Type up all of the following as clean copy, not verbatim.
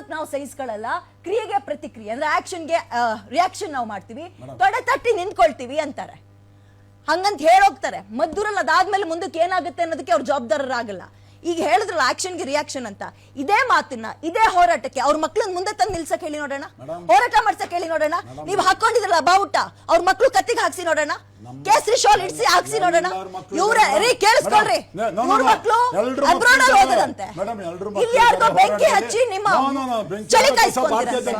ಮಾಡೋದಕ್ಕೆ ನಾವು ಸಹಿಸ್ಕೊಳ್ಳಲ್ಲ, ಕ್ರಿಯೆಗೆ ಪ್ರತಿಕ್ರಿಯೆ ಅಂದ್ರೆ ಆಕ್ಷನ್ಗೆ ರಿಯಾಕ್ಷನ್ ನಾವು ಮಾಡ್ತೀವಿ, ತೊಡೆ ತಟ್ಟಿ ನಿಂತ್ಕೊಳ್ತೀವಿ ಅಂತಾರೆ. ಹಂಗಂತ ಹೇಳೋಗ್ತಾರೆ. ಮದ್ದೂರಲ್ಲಿ ಅದಾದ್ಮೇಲೆ ಮುಂದಕ್ಕೆ ಏನಾಗುತ್ತೆ ಅನ್ನೋದಕ್ಕೆ ಅವ್ರು ಜವಾಬ್ದಾರರಾಗಲ್ಲ. ಈಗ ಹೇಳಿದ್ರಲ್ಲ ಆಕ್ಷನ್ಗೆ ರಿಯಾಕ್ಷನ್ ಅಂತ, ಇದೇ ಮಾತನ್ನ ಇದೇ ಹೋರಾಟಕ್ಕೆ ಅವ್ರ ಮಕ್ಳನ್ನ ಮುಂದೆ ತಂದು ನಿಲ್ಸಕ್ ಹೇಳಿ ನೋಡೋಣ, ಹೋರಾಟ ಮಾಡ್ಸಕ್ ಹೇಳಿ ನೋಡೋಣ. ನೀವು ಹಾಕೊಂಡಿದ್ರಲ್ಲ ಬಾವುಟ, ಅವ್ರ ಮಕ್ಳು ಕತ್ತಿಗೆ ಹಾಕ್ಸಿ ನೋಡೋಣ, ಕೇಸರಿ ಶಾಲ್ ಇಡ್ಸಿ ಹಾಕ್ಸಿ ನೋಡೋಣ. ಇವ್ರೆ ರೀ ಕೇಳಿಸ್ಕೊಳ್ರಿ, ಇವ್ರ ಮಕ್ಳು ಅಬ್ರಾಡ್ ಅಲ್ಲಿ ಹೋದರಂತೆ, ಇಲ್ಲಿ ಯಾರಿಗೋ ಬೆಂಕಿ ಹಚ್ಚಿ ನಿಮ್ಮ ಚಳಿ ಕಾಯಿಸ್ಕೊಂತೀರಂತೆ.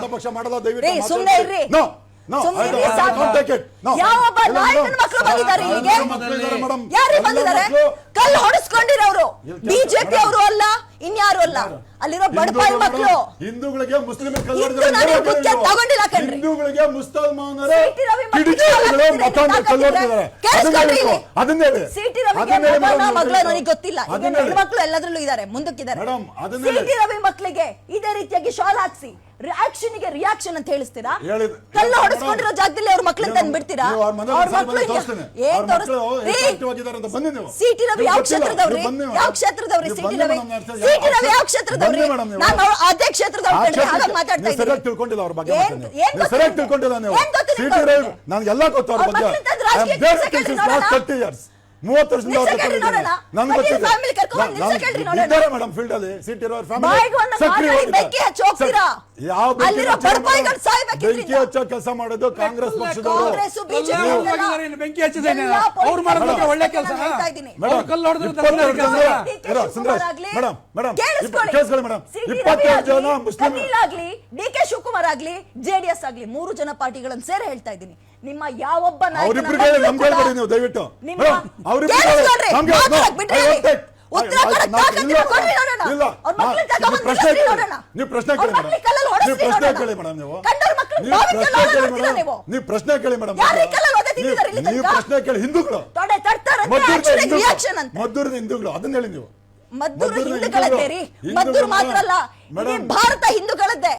ಸುಮ್ನೆ ಇರ್ರಿ, ಯಾವೊಬ್ಬ ನಾಯಕನ ಮಕ್ಕಳು ಬಂದಿದ್ದಾರೆ ಇಲ್ಲಿಗೆ? ಯಾರು ಬಂದಿದ್ದಾರೆ? ಕಲ್ಲು ಹೊಡೆಸ್ಕೊಂಡಿರೋರು ಬಿಜೆಪಿ ಅವರು ಅಲ್ಲ, ಇನ್ಯಾರು ಅಲ್ಲ. ಅಲ್ಲಿರೋ ಬಡಪಾಯಿ ಮಕ್ಕಳು ಹಿಂದೂಗಳಿಗೆ ಮುಸ್ಲಿಮರಿಗೆ ತಗೊಂಡಿಲ್ಲ ಕಣ್ರಿ. ಸಿಟಿ ರವಿ ಮಗಳು ನನಗೆ ಗೊತ್ತಿಲ್ಲ, ಹೆಣ್ಮಕ್ಳು ಎಲ್ಲದ್ರಲ್ಲೂ ಇದ್ದಾರೆ, ಮುಂದಕ್ಕಿದ್ದಾರೆ. ಸಿಟಿ ರವಿ ಮಕ್ಕಳಿಗೆ ಇದೇ ರೀತಿಯಾಗಿ ಶಾಲ್ ಹಾಕ್ಸಿ ಆಕ್ಷನ್ಗೆ ರಿಯಾಕ್ಷನ್ ಅಂತ ಹೇಳಿಸ್ತೀರಾ? ಕಲ್ಲು ಹೊಡೆಸ್ಕೊಂಡಿರೋ ಜಾಗದಲ್ಲಿ ಅವ್ರ ಮಕ್ಳನ್ನ ತಂದು ಬಿಡ್ತೀರಾ? ಅವ್ರ ಮಕ್ಳು ಏನ್ ಸಿಟಿ ರವಿ ಯಾವ ಕ್ಷೇತ್ರದವ್ರಿ? ಯಾವ ಕ್ಷೇತ್ರದವ್ರಿ ಸಿಟಿ ರವಿ? ಸಿಟಿ ರವಿ ಯಾವ ಕ್ಷೇತ್ರದವ್ರಿ? ನಾನು ಅದೇ ಕ್ಷೇತ್ರದವ್ರು ಹಾಗಾಗಿ ಮಾತಾಡ್ತಾ ಇದ್ದೀನಿ. ತಿಳ್ಕೊಂಡಿಲ್ಲ ಅವ್ರ ಬಗ್ಗೆ, ಸರಿಯಾಗಿ ತಿಳ್ಕೊಂಡಿಲ್ಲ ನೀವು. ಸಿಟಿ ರವಿ ನನಗೆಲ್ಲ ಗೊತ್ತು ಅವ್ರ ಬಗ್ಗೆ. 30 ವರ್ಷದಿಂದ ನನ್ಗೆ ಗೊತ್ತಿದೆ ಮೇಡಮ್ ಫೀಲ್ಡ್ ಅಲ್ಲಿ ಸಿಟಿ ಯಾವ ಬೆಂಕಿ ಹಚ್ಚೋ ಕೆಲಸ ಮಾಡೋದು ಕಾಂಗ್ರೆಸ್ ಪಕ್ಷದವರು. ಬೆಂಕಿ ಹಚ್ಚಿದ್ದೇನೆ ಒಳ್ಳೆ ಕೆಲಸ. ಮೇಡಮ್ ಮೇಡಮ್ ಕೇಳಿಸ್ಕೊಳ್ಳಿ ಮೇಡಮ್, 27 ಜನ ಮುಸ್ಲಿಂ ಆಗ್ಲಿ, ಡಿ ಕೆ ಶಿವಕುಮಾರ್ ಆಗ್ಲಿ, ಜೆಡಿಎಸ್ ಆಗ್ಲಿ, 3 ಜನ ಪಾರ್ಟಿಗಳನ್ನು ಸೇರಿ ಹೇಳ್ತಾ ಇದ್ದೀನಿ. ನಿಮ್ಮ ಯಾವೊಬ್ಬ ಅವ್ರಿಬ್ರಿಗೆ ನಮ್ಗೆ ಹೇಳ್ಬೇಡಿ ನೀವು ದಯವಿಟ್ಟು. ನೀವು ಪ್ರಶ್ನೆ ಕೇಳಿ ಮೇಡಮ್, ನೀವು ಪ್ರಶ್ನೆ ಕೇಳಿ ಮೇಡಮ್, ನೀವು ಪ್ರಶ್ನೆ ಕೇಳಿ ಮೇಡಮ್, ನೀವು ಪ್ರಶ್ನೆ ಕೇಳಿ. ಹಿಂದೂಗಳು ಮದ್ದೂರಿನ ಹಿಂದೂಗಳು ಅದನ್ನ ಹೇಳಿ ನೀವು. ಮದ್ದೂರು ಹಿಂದೂಗಳದ್ದೇ ರೀ, ಮದ್ದೂರು ಮಾತ್ರ ಅಲ್ಲ, ಭಾರತ ಹಿಂದೂಗಳದ್ದೇ.